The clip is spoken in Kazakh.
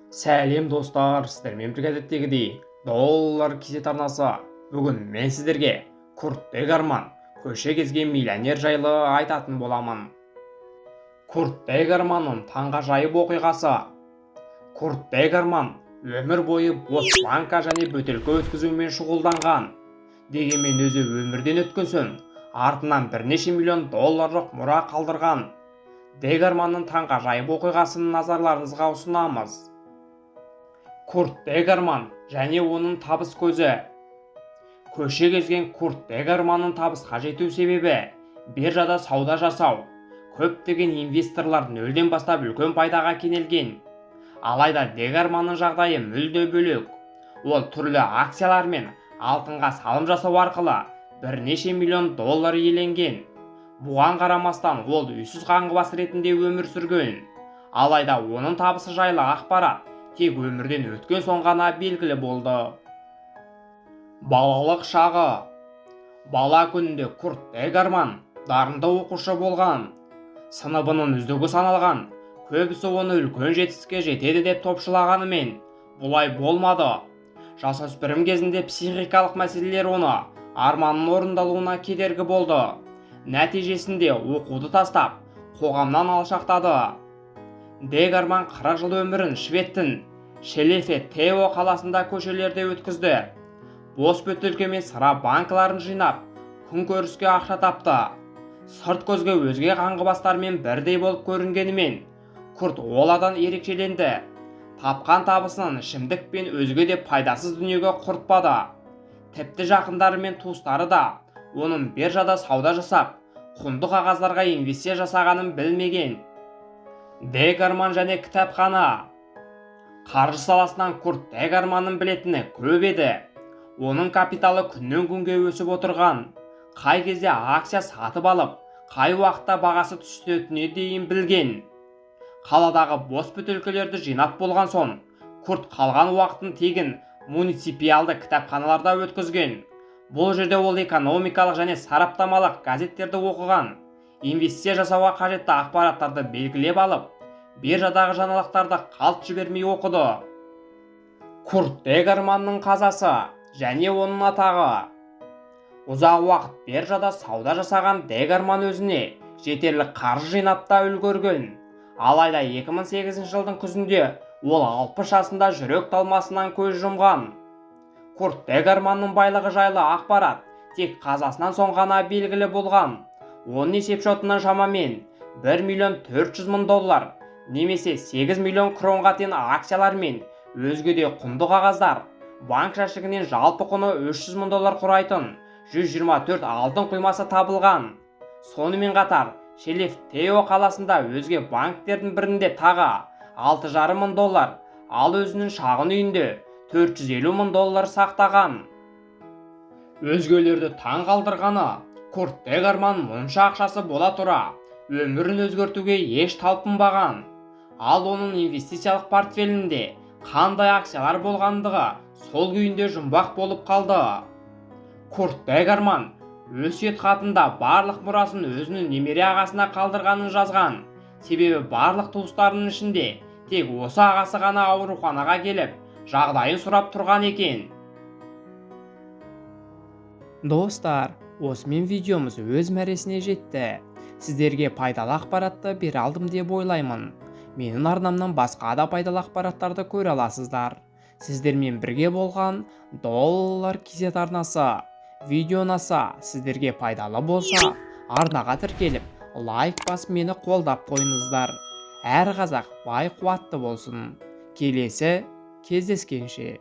Сәлем достар, сіздермен бірге әдеттегідей доллар кезет арнасы. Бүгін мен сіздерге Курт Дегерман көше кезген миллионер жайлы айтатын боламын. Курт Дегерманның таңғажайып оқиғасы. Курт Дегерман өмір бойы бос банка және бөтелке өткізумен шұғылданған. Дегенмен өзі өмірден өткен соң артынан бірнеше миллион долларлық мұра қалдырған. Дегерманның таңғажайып оқиғасын назарларыңызға ұсынамыз. Курт Дегерман және оның табыс көзі. Көше кезген Курт Дегерманның табысқа жету себебі биржада сауда жасау. Көптеген инвесторлар нөлден бастап үлкен пайдаға кенелген. Алайда Дегерманның жағдайы мүлде бөлек. Ол түрлі акциялар мен алтынға салым жасау арқылы бірнеше миллион доллар иеленген. Бұған қарамастан ол үйсіз қаңғыбас ретінде өмір сүрген. Алайда оның табысы жайлы ақпарат тек өмірден өткен соң ғана белгілі болды. Балалық шағы. Бала күнінде Курт Дегерман дарынды оқушы болған. Сыныбының үздігі саналған. Көбісі оны үлкен жетістікке жетеді деп топшылағанымен, бұлай болмады. Жасөспірім кезінде психикалық мәселелер оны арманның орындалуына кедергі болды. Нәтижесінде оқуды тастап, қоғамнан алшақтады. Дегерман 40 жыл өмірін Шведтің Шелефе-Тео қаласында көшелерде өткізді. Бос бөтелке мен сыра банкаларын жинап, күн көріске ақша тапты. Сырт көзге өзге қаңғыбастармен бірдей болып көрінгенімен, Курт оладан ерекшеленді. Тапқан табысынан ішімдік пен өзге де пайдасыз дүниеге құртпады. Тіпті жақындары мен туыстары да оның биржада сауда жасап, құнды қағаздарға инвестиция жасағанын білмеген. Дегерман және кітапхана. Қаржы саласынан Курт Дегерманның білетіні көп еді. Оның капиталы күннен күнге өсіп отырған. Қай кезде акция сатып алып, қай уақытта бағасы түсетініне дейін білген. Қаладағы бос бөтелкелерді жинап болған соң, Курт қалған уақытын тегін муниципиалды кітапханаларда өткізген. Бұл жерде ол экономикалық және сараптамалық газеттерді оқыған. Инвестиция жасауға қажетті ақпараттарды белгілеп алып, биржадағы жаңалықтарды қалт жібермей оқыды. Курт Дегерманның қазасы және оның атағы. Ұзақ уақыт биржада сауда жасаған Дегерман өзіне жетерлік қаржы жинап та үлгерген. Алайда 2008 жылдың күзінде ол 60 жасында жүрек талмасынан көз жұмған. Курт Дегерманның байлығы жайлы ақпарат тек қазасынан соң ғана белгілі болған. Оның есепшотынан шамамен 1 миллион 400 мың доллар немесе 8 миллион кронға тең акциялар мен өзге де құнды қағаздар, банк жәшігінен жалпы құны 300 мың доллар құрайтын 124 алтын құймасы табылған. Сонымен қатар Шелеф-Тео қаласында өзге банктердің бірінде тағы 6,5 мың доллар, ал өзінің шағын үйінде 450 мың доллар сақтаған. Өзгелерді таң қалдырғаны, Курт Дегерман мұнша ақшасы бола тұра өмірін өзгертуге еш талпынбаған. Ал оның инвестициялық портфелінде қандай акциялар болғандығы сол күйінде жұмбақ болып қалды. Курт Дегерман өсиет хатында барлық мұрасын өзінің немере ағасына қалдырғанын жазған. Себебі барлық туыстарының ішінде тек осы ағасы ғана ауруханаға келіп, жағдайын сұрап тұрған екен. Достар, осымен видеомыз өз мәресіне жетті. Сіздерге пайдалы ақпаратты бере алдым деп ойлаймын. Менің арнамнан басқа да пайдалы ақпараттарды көре аласыздар. Сіздермен бірге болған доллар кезет арнасы. Видео ұнаса, сіздерге пайдалы болса, арнаға тіркеліп, лайк басып мені қолдап қойыңыздар. Әр қазақ бай қуатты болсын. Келесі кездескенше.